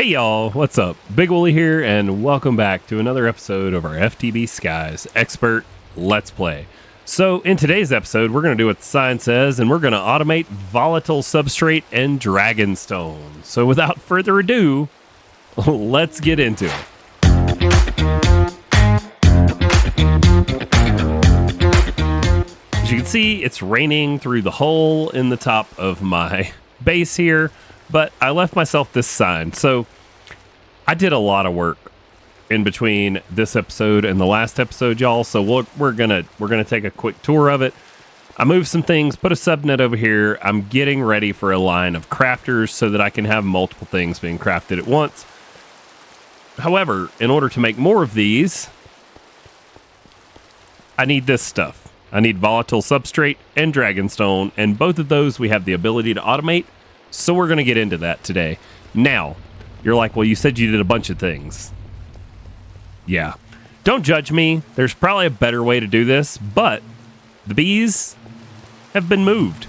Hey y'all, what's up? Big Wooly here, and welcome back to another episode of our FTB Skies Expert Let's Play. So in today's episode, we're going to do what the sign says, and we're going to automate Volatile Substrate and Dragonstone. So without further ado, let's get into it. As you can see, it's raining through the hole in the top of my base here, but I left myself this sign. So I did a lot of work in between this episode and the last episode, y'all. So we're gonna take a quick tour of it. I moved some things, put a subnet over here. I'm getting ready for a line of crafters so that I can have multiple things being crafted at once. However, in order to make more of these, I need this stuff. I need Volatile Substrate and Dragonstone, and both of those we have the ability to automate. So we're going to get into that today. Now, you're like, well, you said you did a bunch of things. Yeah. Don't judge me. There's probably a better way to do this, but the bees have been moved.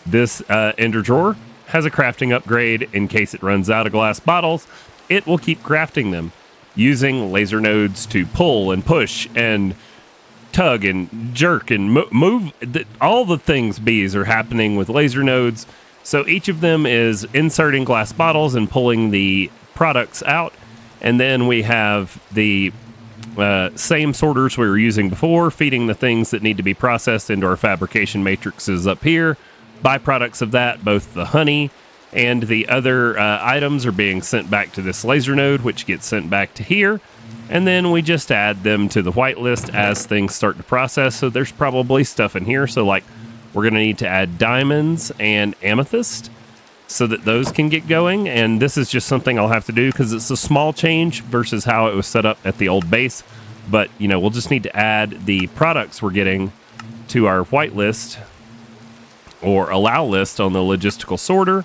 This ender drawer has a crafting upgrade in case it runs out of glass bottles. It will keep crafting them using laser nodes to pull and push and tug and jerk and move. All the things bees are happening with laser nodes. So each of them is inserting glass bottles and pulling the products out. And then we have the same sorters we were using before, feeding the things that need to be processed into our fabrication matrices up here. Byproducts of that, both the honey and the other items are being sent back to this laser node, which gets sent back to here. And then we just add them to the whitelist as things start to process. So there's probably stuff in here. So like, we're going to need to add diamonds and amethyst so that those can get going. And this is just something I'll have to do because it's a small change versus how it was set up at the old base. But, you know, we'll just need to add the products we're getting to our whitelist or allow list on the logistical sorter.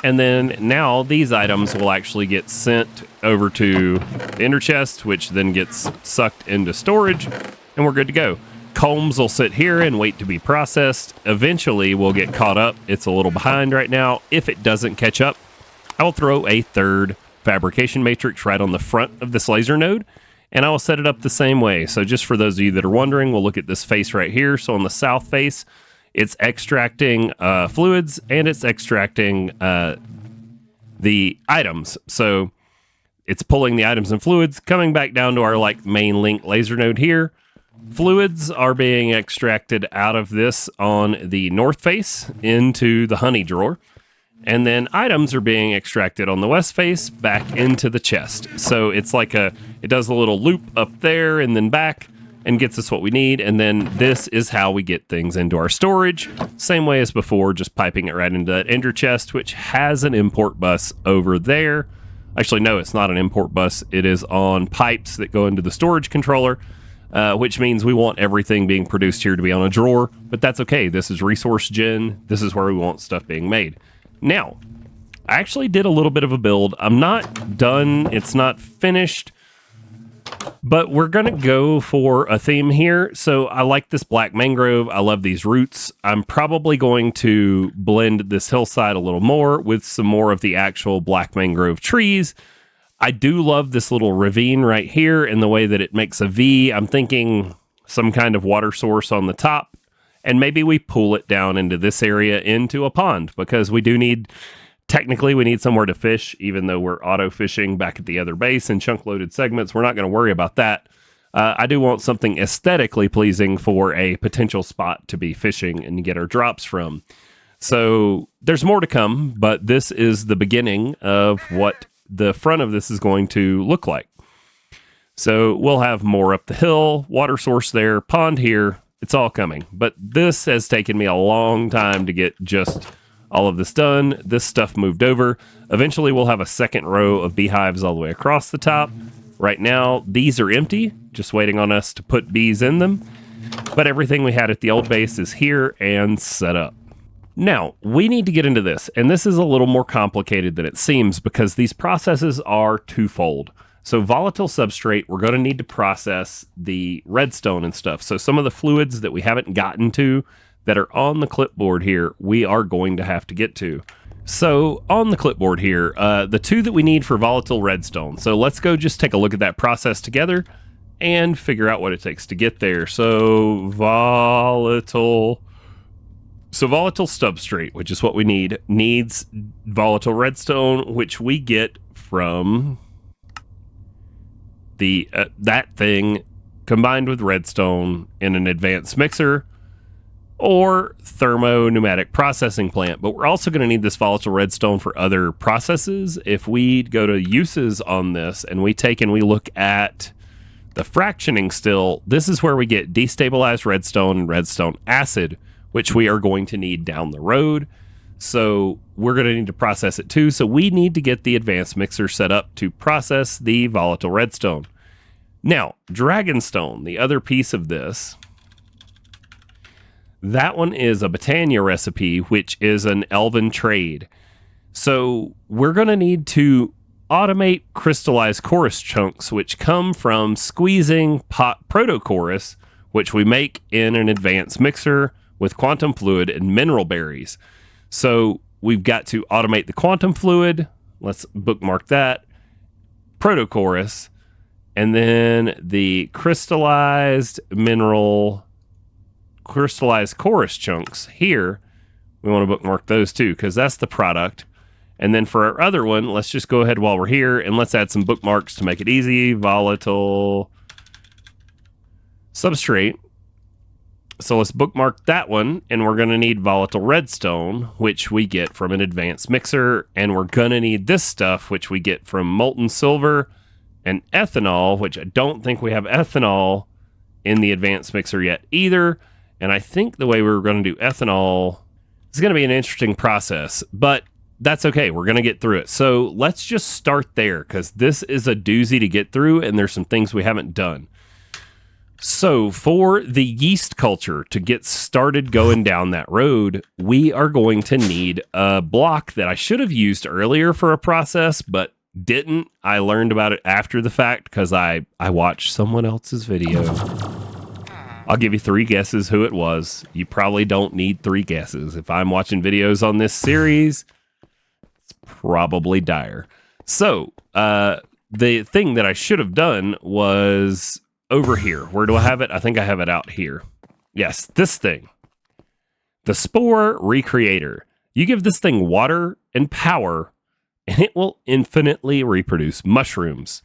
And then now these items will actually get sent over to the ender chest, which then gets sucked into storage, and we're good to go. Combs will sit here and wait to be processed. Eventually, we'll get caught up. It's a little behind right now. If it doesn't catch up, I will throw a third fabrication matrix right on the front of this laser node, and I will set it up the same way. So just for those of you that are wondering, we'll look at this face right here. So on the south face, it's extracting fluids, and it's extracting the items. So it's pulling the items and fluids, coming back down to our main link laser node here. Fluids are being extracted out of this on the north face into the honey drawer. And then items are being extracted on the west face back into the chest. So it's like it does a little loop up there and then back and gets us what we need. And then this is how we get things into our storage. Same way as before, just piping it right into that ender chest, which has an import bus over there. Actually, no, it's not an import bus. It is on pipes that go into the storage controller. Which means we want everything being produced here to be on a drawer, but that's okay. This is resource gen. This is where we want stuff being made. Now, I actually did a little bit of a build. I'm not done. It's not finished, but we're going to go for a theme here. So I like this black mangrove. I love these roots. I'm probably going to blend this hillside a little more with some more of the actual black mangrove trees. I do love this little ravine right here and the way that it makes a V. I'm thinking some kind of water source on the top, and maybe we pull it down into this area into a pond because we need somewhere to fish, even though we're auto fishing back at the other base in chunk loaded segments. We're not going to worry about that. I do want something aesthetically pleasing for a potential spot to be fishing and get our drops from. So there's more to come, but this is the beginning of what the front of this is going to look like. So we'll have more up the hill, water source there, pond here. It's all coming. But this has taken me a long time to get just all of this done. This stuff moved over. Eventually we'll have a second row of beehives all the way across the top. Right now, these are empty, just waiting on us to put bees in them. But everything we had at the old base is here and set up. Now, we need to get into this, and this is a little more complicated than it seems because these processes are twofold. So volatile substrate, we're going to need to process the redstone and stuff. So some of the fluids that we haven't gotten to that are on the clipboard here we are going to have to get to. So on the clipboard here, the two that we need for volatile redstone. So let's go just take a look at that process together and figure out what it takes to get there. So volatile substrate, which is what we need, needs volatile redstone, which we get from the that thing combined with redstone in an advanced mixer or thermo-pneumatic processing plant. But we're also going to need this volatile redstone for other processes. If we go to uses on this and we take and we look at the fractioning still, this is where we get destabilized redstone and redstone acid, which we are going to need down the road. So we're going to need to process it too. So we need to get the advanced mixer set up to process the volatile redstone. Now, dragonstone, the other piece of this, that one is a Britannia recipe, which is an elven trade. So we're going to need to automate crystallized chorus chunks, which come from squeezing pot proto-chorus, which we make in an advanced mixer with quantum fluid and mineral berries. So we've got to automate the quantum fluid. Let's bookmark that. Proto-chorus. And then the crystallized chorus chunks here, we want to bookmark those too, because that's the product. And then for our other one, let's just go ahead while we're here and let's add some bookmarks to make it easy. Volatile substrate. So let's bookmark that one, and we're going to need volatile redstone, which we get from an advanced mixer, and we're going to need this stuff, which we get from molten silver and ethanol, which I don't think we have ethanol in the advanced mixer yet either. And I think the way we were going to do ethanol is going to be an interesting process, but that's okay. We're going to get through it. So let's just start there, because this is a doozy to get through, and there's some things we haven't done. So for the yeast culture to get started going down that road, we are going to need a block that I should have used earlier for a process, but didn't. I learned about it after the fact because I watched someone else's video. I'll give you 3 guesses who it was. You probably don't need 3 guesses. If I'm watching videos on this series, it's probably dire. So the thing that I should have done was over here. Where do I have it? I think I have it out here. Yes, this thing. The Spore Recreator. You give this thing water and power, and it will infinitely reproduce mushrooms.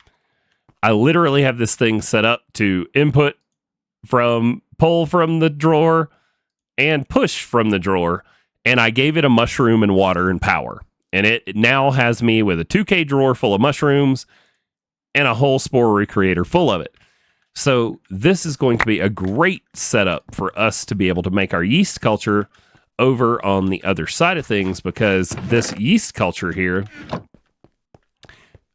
I literally have this thing set up to input from, pull from the drawer, and push from the drawer, and I gave it a mushroom and water and power. And it now has me with a 2K drawer full of mushrooms and a whole Spore Recreator full of it. So this is going to be a great setup for us to be able to make our yeast culture over on the other side of things, because this yeast culture here,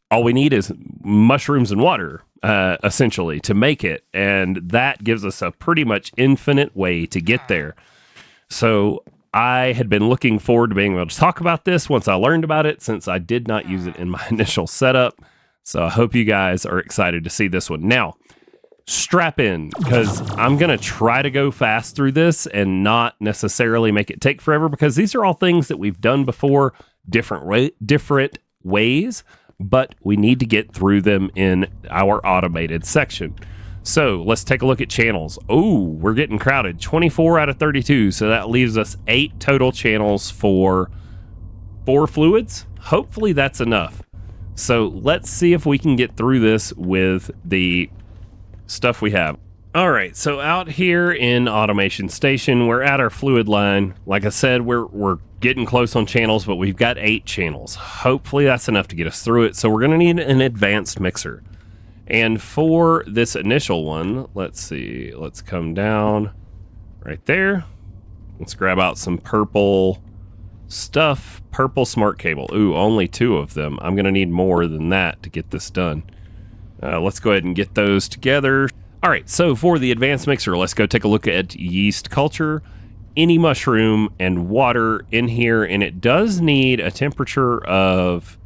all we need is mushrooms and water, essentially, to make it. And that gives us a pretty much infinite way to get there. So I had been looking forward to being able to talk about this once I learned about it, since I did not use it in my initial setup. So I hope you guys are excited to see this one. Now, strap in, because I'm going to try to go fast through this and not necessarily make it take forever, because these are all things that we've done before, different ways, but we need to get through them in our automated section. So let's take a look at channels. Oh, we're getting crowded. 24 out of 32. So that leaves us 8 total channels for 4 fluids. Hopefully that's enough. So let's see if we can get through this with the stuff we have. All right, so out here in Automation Station, we're at our fluid line. Like I said, we're getting close on channels, but we've got 8 channels. Hopefully that's enough to get us through it. So we're going to need an advanced mixer. And for this initial one, let's see, let's come down right there. Let's grab out some purple stuff, purple smart cable. Ooh, only 2 of them. I'm going to need more than that to get this done. Let's go ahead and get those together. All right, so for the advanced mixer, let's go take a look at yeast culture, any mushroom, and water in here. And it does need a temperature of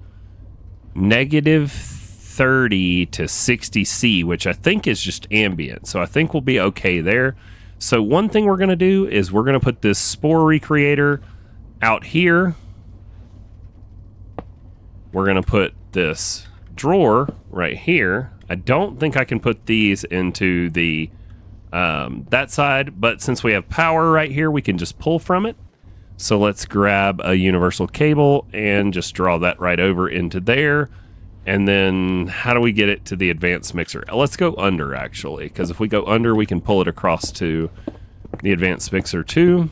-30 to 60 C, which I think is just ambient. So I think we'll be okay there. So one thing we're going to do is we're going to put this spore recreator out here. We're going to put this drawer right here. I don't think I can put these into the that side, but since we have power right here, we can just pull from it. So let's grab a universal cable and just draw that right over into there. And then how do we get it to the advanced mixer? Let's go under, actually, because if we go under, we can pull it across to the advanced mixer too.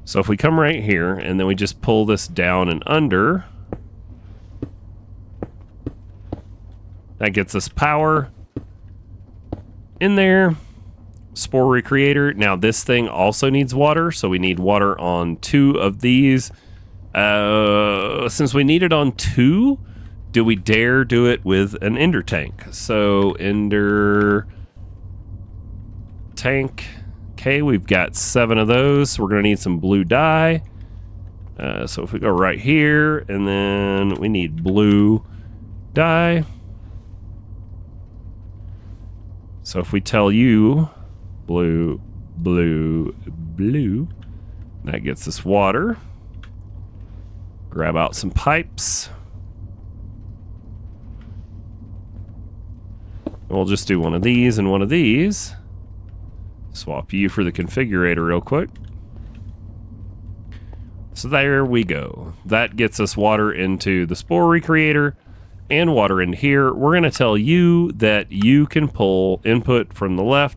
So if we come right here and then we just pull this down and under, that gets us power in there. Spore recreator. Now this thing also needs water, so we need water on 2 of these. Since we need it on 2, do we dare do it with an ender tank? So ender tank. Okay, we've got 7 of those. We're gonna need some blue dye. So if we go right here, and then we need blue dye. So if we tell you blue, blue, blue, that gets us water. Grab out some pipes. We'll just do one of these and one of these. Swap you for the configurator real quick. So there we go. That gets us water into the spore recreator and water in here. We're going to tell you that you can pull input from the left.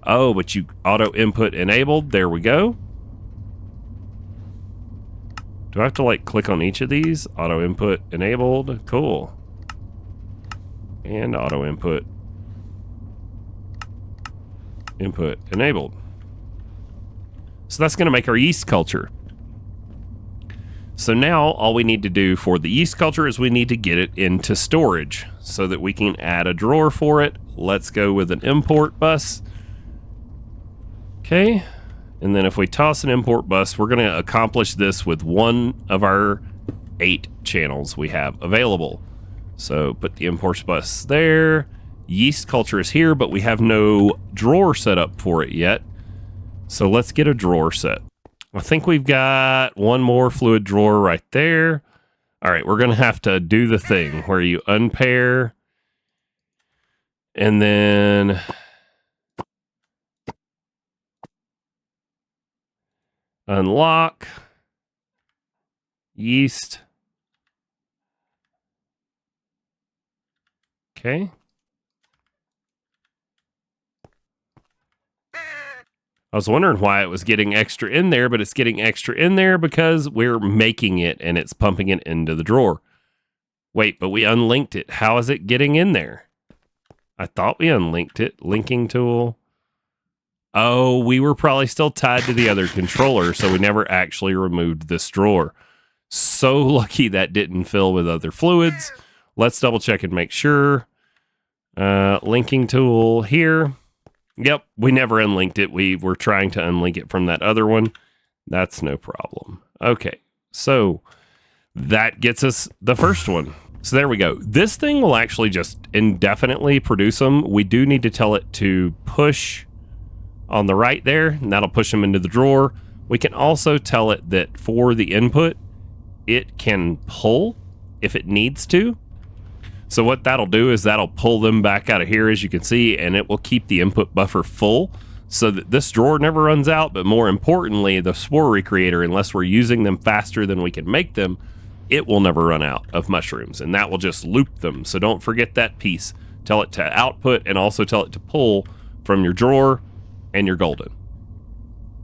Oh, but you auto input enabled. There we go. Do I have to like click on each of these? Auto input enabled. Cool. And auto input enabled. So that's going to make our yeast culture. So now all we need to do for the yeast culture is we need to get it into storage so that we can add a drawer for it. Let's go with an import bus. Okay. And then if we toss an import bus, we're going to accomplish this with one of our 8 channels we have available. So put the import bus there. Yeast culture is here, but we have no drawer set up for it yet. So let's get a drawer set. I think we've got one more fluid drawer right there. All right, we're going to have to do the thing where you unpair and then unlock yeast. Okay. I was wondering why it was getting extra in there, but it's getting extra in there because we're making it and it's pumping it into the drawer. Wait, but we unlinked it. How is it getting in there? I thought we unlinked it. Linking tool. Oh, we were probably still tied to the other controller, so we never actually removed this drawer. So lucky that didn't fill with other fluids. Let's double check and make sure. Linking tool here. Yep, we never unlinked it. We were trying to unlink it from that other one. That's no problem. Okay, so that gets us the first one. So there we go. This thing will actually just indefinitely produce them. We do need to tell it to push on the right there, and that'll push them into the drawer. We can also tell it that for the input, it can pull if it needs to. So what that'll do is that'll pull them back out of here, as you can see, and it will keep the input buffer full so that this drawer never runs out. But more importantly, the spore recreator, unless we're using them faster than we can make them, it will never run out of mushrooms, and that will just loop them. So don't forget that piece. Tell it to output and also tell it to pull from your drawer, and you're golden.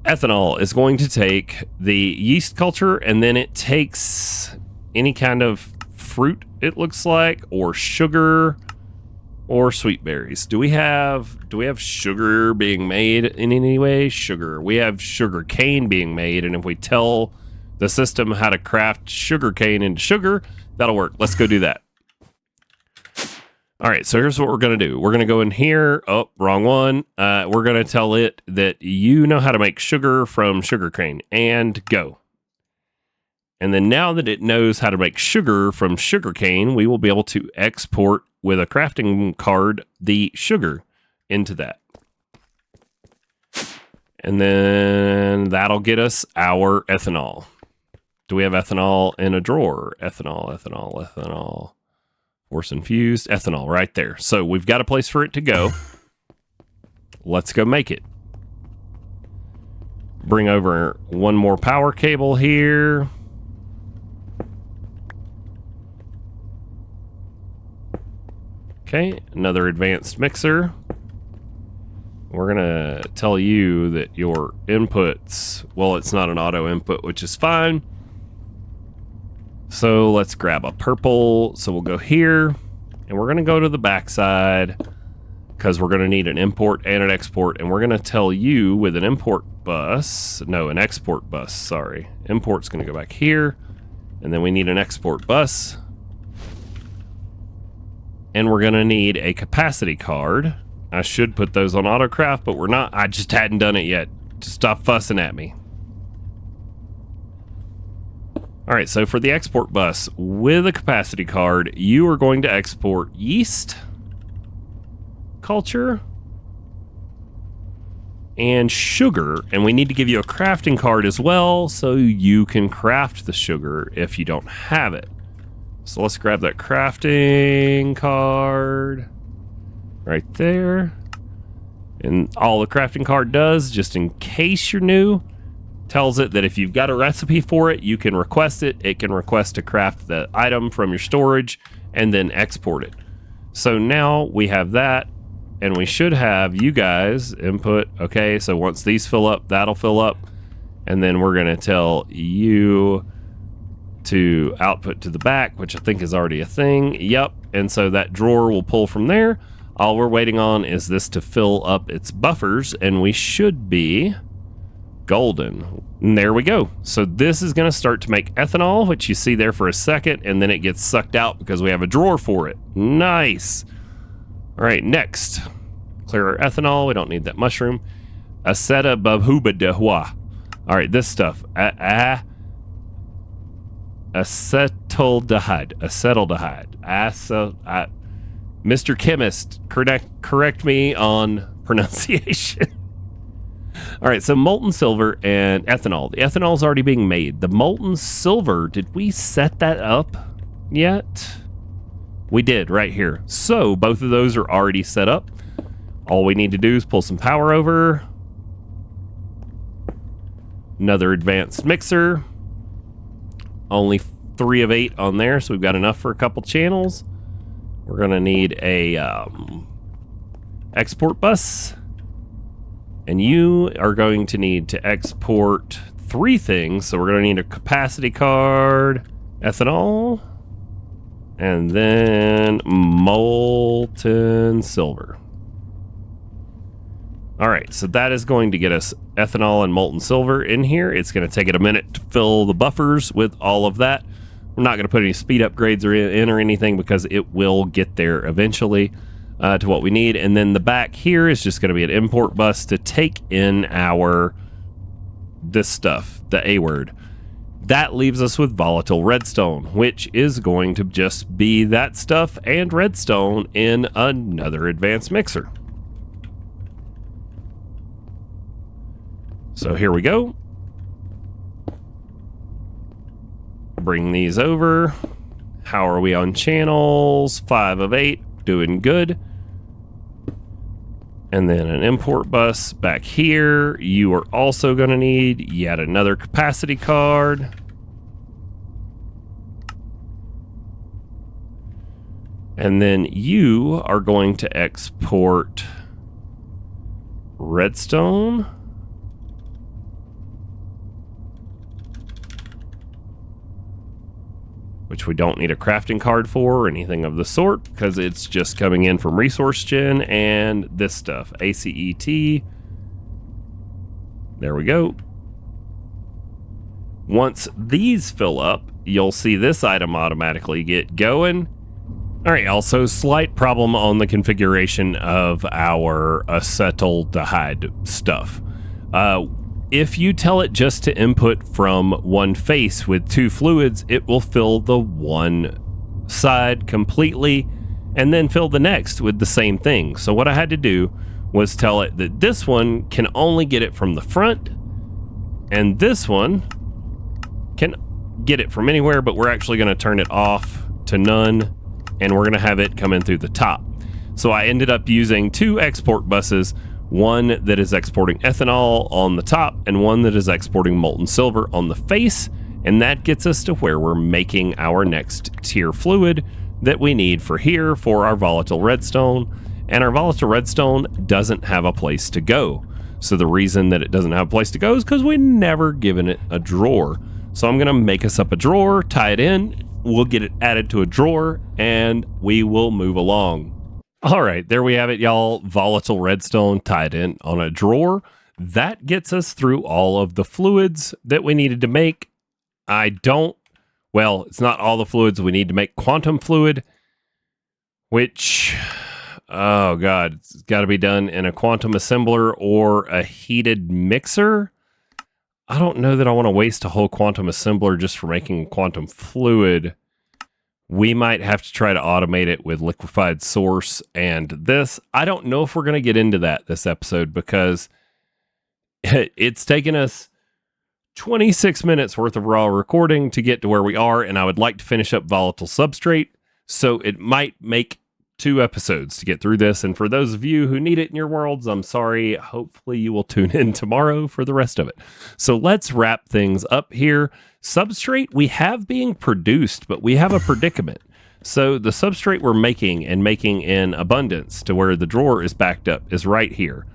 Ethanol is going to take the yeast culture, and then it takes any kind of fruit, it looks like, or sugar or sweet berries. Do we have sugar being made in any way? Sugar. We have sugar cane being made, and if we tell the system how to craft sugar cane into sugar, that'll work. Let's go do that. All right, so here's what we're going to do. We're going to go in here. Oh, wrong one. We're going to tell it that you know how to make sugar from sugar cane, and go. And then now that it knows how to make sugar from sugarcane, we will be able to export with a crafting card the sugar into that. And then that'll get us our ethanol. Do we have ethanol in a drawer? Ethanol. Force infused ethanol right there. So we've got a place for it to go. Let's go make it. Bring over one more power cable here. Okay, another advanced mixer. We're gonna tell you that your inputs, well, it's not an auto input, which is fine. So let's grab a purple. So we'll go here and we're gonna go to the backside because we're gonna need an import and an export. And we're gonna tell you with an import bus, no, an export bus, sorry. Import's gonna go back here and then we need an export bus. And we're gonna need a capacity card. I should put those on AutoCraft, but we're not. I just hadn't done it yet. Just stop fussing at me. All right, so for the export bus with a capacity card, you are going to export yeast, culture, and sugar. And we need to give you a crafting card as well so you can craft the sugar if you don't have it. So let's grab that crafting card right there. And all the crafting card does, just in case you're new, tells it that if you've got a recipe for it, you can request it. It can request to craft the item from your storage and then export it. So now we have that, and we should have you guys input. Okay, so once these fill up, that'll fill up. And then we're going to tell you to output to the back, which I think is already a thing. Yep. And so that drawer will pull from there. All we're waiting on is this to fill up its buffers, and we should be golden. And there we go. So this is going to start to make ethanol, which you see there for a second, and then it gets sucked out because we have a drawer for it. Nice. All right, next. Clear our ethanol. We don't need that mushroom. Acetaldehyde. All right, this stuff. Acetaldehyde. Mr. Chemist, correct me on pronunciation. All right, so molten silver and ethanol. The ethanol is already being made. The molten silver, did we set that up yet? We did right here. So both of those are already set up. All we need to do is pull some power over. Another advanced mixer. Only 3 of 8 on there, so we've got enough for a couple channels. We're gonna need a export bus, and you are going to need to export 3 things. So we're gonna need a capacity card, ethanol, and then molten silver. All right, so that is going to get us ethanol and molten silver in here. It's going to take it a minute to fill the buffers with all of that. We're not going to put any speed upgrades in or anything because it will get there eventually to what we need. And then the back here is just going to be an import bus to take in this stuff, the A word. That leaves us with volatile redstone, which is going to just be that stuff and redstone in another advanced mixer. So here we go. Bring these over. How are we on channels? 5 of 8, doing good. And then an import bus back here. You are also going to need yet another capacity card. And then you are going to export redstone. Which we don't need a crafting card for or anything of the sort because it's just coming in from resource gen, and this stuff, ACET. There we go. Once these fill up, you'll see this item automatically get going. All right, also slight problem on the configuration of our acetaldehyde stuff. If you tell it just to input from one face with 2 fluids, it will fill the one side completely and then fill the next with the same thing. So what I had to do was tell it that this one can only get it from the front, and this one can get it from anywhere, but we're actually going to turn it off to none, and we're going to have it come in through the top. So I ended up using 2 export buses, one that is exporting ethanol on the top and one that is exporting molten silver on the face, and that gets us to where we're making our next tier fluid that we need for here for our volatile redstone. And our volatile redstone doesn't have a place to go. So the reason that it doesn't have a place to go is because we never given it a drawer. So I'm going to make us up a drawer, tie it in, we'll get it added to a drawer, and we will move along. All right, there we have it, y'all. Volatile redstone tied in on a drawer. That gets us through all of the fluids that we needed to make. Well, it's not all the fluids we need to make quantum fluid, which, oh God, it's got to be done in a quantum assembler or a heated mixer. I don't know that I want to waste a whole quantum assembler just for making quantum fluid. We might have to try to automate it with liquefied source and this. I don't know if we're going to get into that this episode because it's taken us 26 minutes worth of raw recording to get to where we are, and I would like to finish up Volatile Substrate, so it might make 2 episodes to get through this. And for those of you who need it in your worlds, I'm sorry. Hopefully you will tune in tomorrow for the rest of it. So let's wrap things up here. Substrate we have being produced, but we have a predicament. So the substrate we're making and making in abundance to where the drawer is backed up is right here.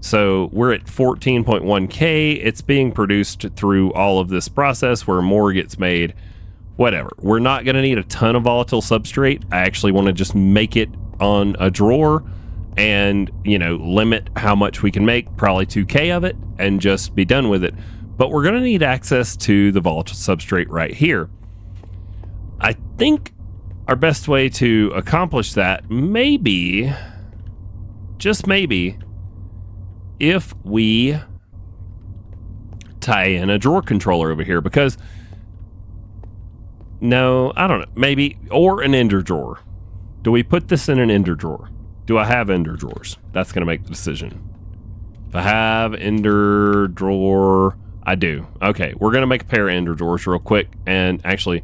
So we're at 14.1K. It's being produced through all of this process where more gets made. Whatever. We're not going to need a ton of volatile substrate. I actually want to just make it on a drawer and, limit how much we can make, probably 2K of it, and just be done with it. But we're going to need access to the volatile substrate right here. I think our best way to accomplish that maybe, just maybe, if we tie in a drawer controller over here, because no, I don't know. Maybe, or an ender drawer. Do we put this in an ender drawer? Do I have ender drawers? That's going to make the decision. If I have ender drawer, I do. Okay, we're going to make a pair of ender drawers real quick. And actually,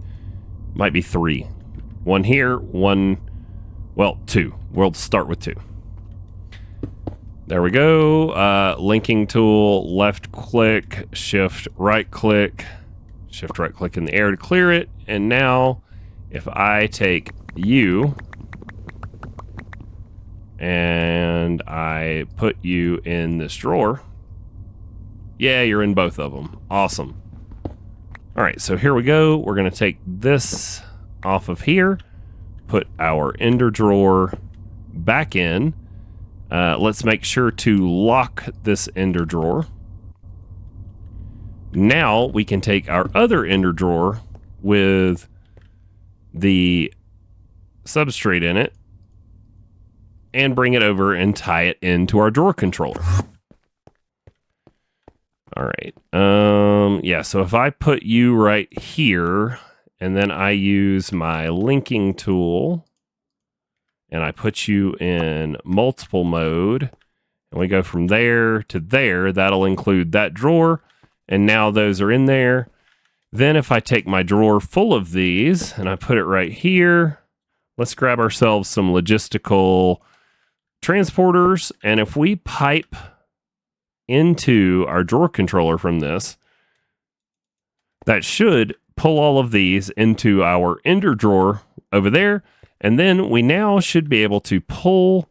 might be 3. One here, 2. We'll start with 2. There we go. Linking tool, left click, shift right click. Shift right click in the air to clear it. And now if I take you and I put you in this drawer, yeah, you're in both of them. Awesome. All right, so here we go. We're going to take this off of here, put our ender drawer back in. Let's make sure to lock this ender drawer. Now we can take our other ender drawer with the substrate in it and bring it over and tie it into our drawer controller. All right. Yeah, so if I put you right here and then I use my linking tool and I put you in multiple mode and we go from there to there, that'll include that drawer. And now those are in there. Then if I take my drawer full of these and I put it right here, let's grab ourselves some logistical transporters. And if we pipe into our drawer controller from this, that should pull all of these into our ender drawer over there. And then we now should be able to pull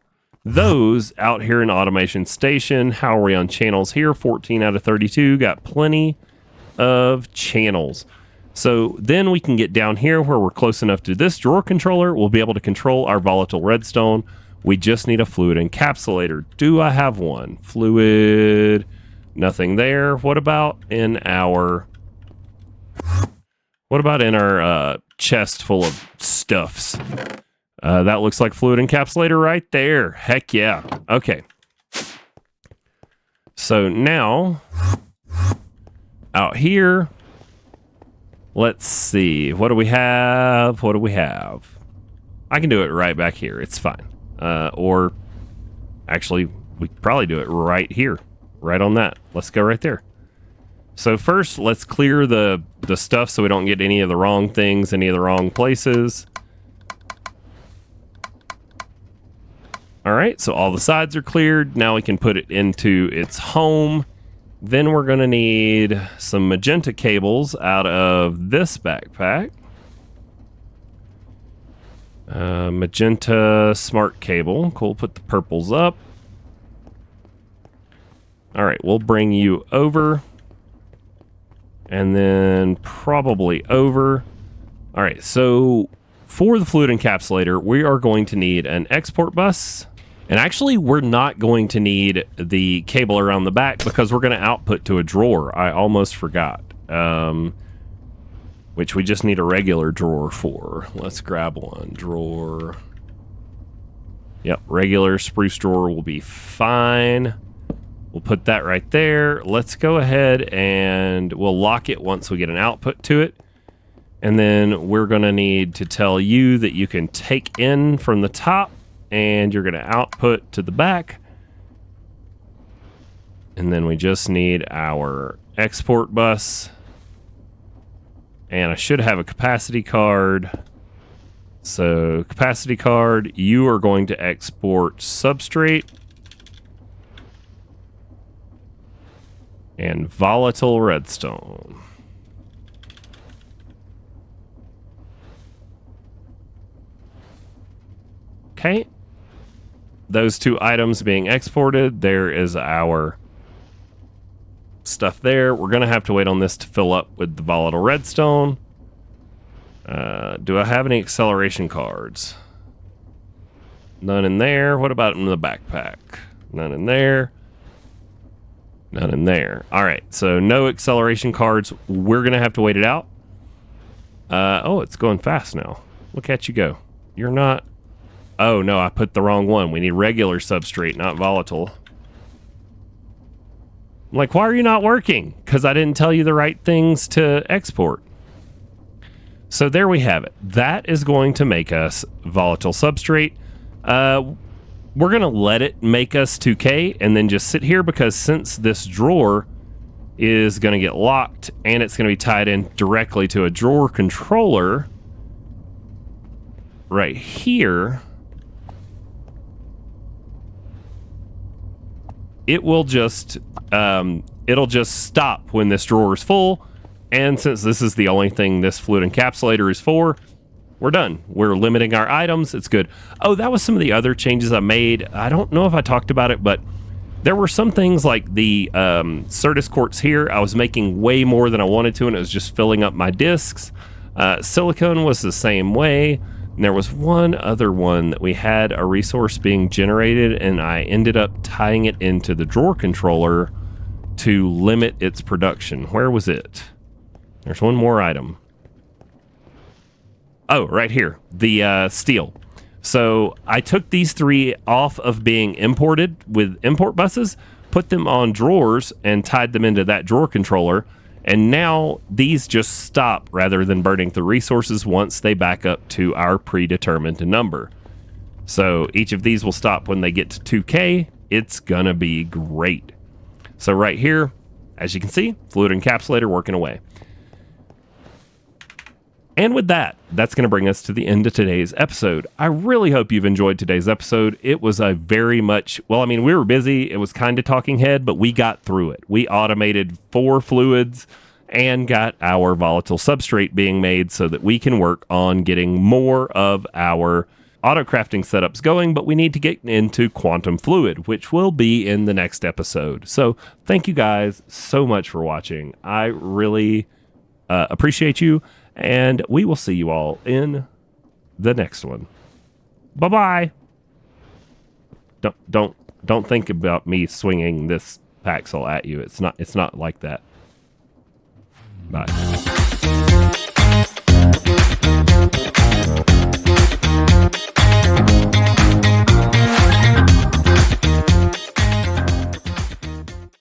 those out here in Automation Station. How are we on channels here? 14 out of 32. Got plenty of channels. So then we can get down here where we're close enough to this drawer controller. We'll be able to control our volatile redstone. We just need a fluid encapsulator. Do I have one? Fluid, nothing there. What about in our chest full of stuffs? That looks like fluid encapsulator right there. Heck yeah. Okay. So now, out here, let's see. What do we have? What do we have? I can do it right back here. It's fine. Or, actually, we could probably do it right here, right on that. Let's go right there. So first, let's clear the stuff so we don't get any of the wrong things, any of the wrong places. All right, so all the sides are cleared. Now we can put it into its home. Then we're going to need some magenta cables out of this backpack. Magenta smart cable. Cool, put the purples up. All right, we'll bring you over. And then probably over. All right, so for the fluid encapsulator, we are going to need an export bus. And actually, we're not going to need the cable around the back because we're going to output to a drawer. I almost forgot. Which we just need a regular drawer for. Let's grab one. Drawer. Yep, regular spruce drawer will be fine. We'll put that right there. Let's go ahead and we'll lock it once we get an output to it. And then we're going to need to tell you that you can take in from the top and you're going to output to the back. And then we just need our export bus. And I should have a capacity card. So capacity card, you are going to export substrate and volatile redstone. Okay. Those two items being exported, there is our stuff there. We're going to have to wait on this to fill up with the volatile redstone. Do I have any acceleration cards? None in there. What about in the backpack? None in there. None in there. All right, so no acceleration cards. We're going to have to wait it out. Oh, it's going fast now. Look at you go. You're not... Oh, no, I put the wrong one. We need regular substrate, not volatile. I'm like, why are you not working? Because I didn't tell you the right things to export. So there we have it. That is going to make us volatile substrate. We're going to let it make us 2K and then just sit here because since this drawer is going to get locked and it's going to be tied in directly to a drawer controller right here, it will just it'll just stop when this drawer is full. And since this is the only thing this fluid encapsulator is for, we're done. We're limiting our items. It's good. Oh, that was some of the other changes I made. I don't know if I talked about it, but there were some things like the Certus quartz here. I was making way more than I wanted to, and it was just filling up my discs. Silicone was the same way. And there was one other one that we had a resource being generated, and I ended up tying it into the drawer controller to limit its production. Where was it? There's one more item. Oh, right here, the steel. So I took these three off of being imported with import buses, put them on drawers, and tied them into that drawer controller. And now these just stop rather than burning through resources once they back up to our predetermined number. So each of these will stop when they get to 2K. It's gonna be great. So right here, as you can see, fluid encapsulator working away. And with that, that's going to bring us to the end of today's episode. I really hope you've enjoyed today's episode. It was a very much, well, I mean, we were busy. It was kind of talking head, but we got through it. We automated 4 fluids and got our volatile substrate being made so that we can work on getting more of our auto crafting setups going, but we need to get into quantum fluid, which will be in the next episode. So thank you guys so much for watching. I really appreciate you. And we will see you all in the next one. Bye-bye. Don't think about me swinging this Paxel at you. It's not like that. Bye.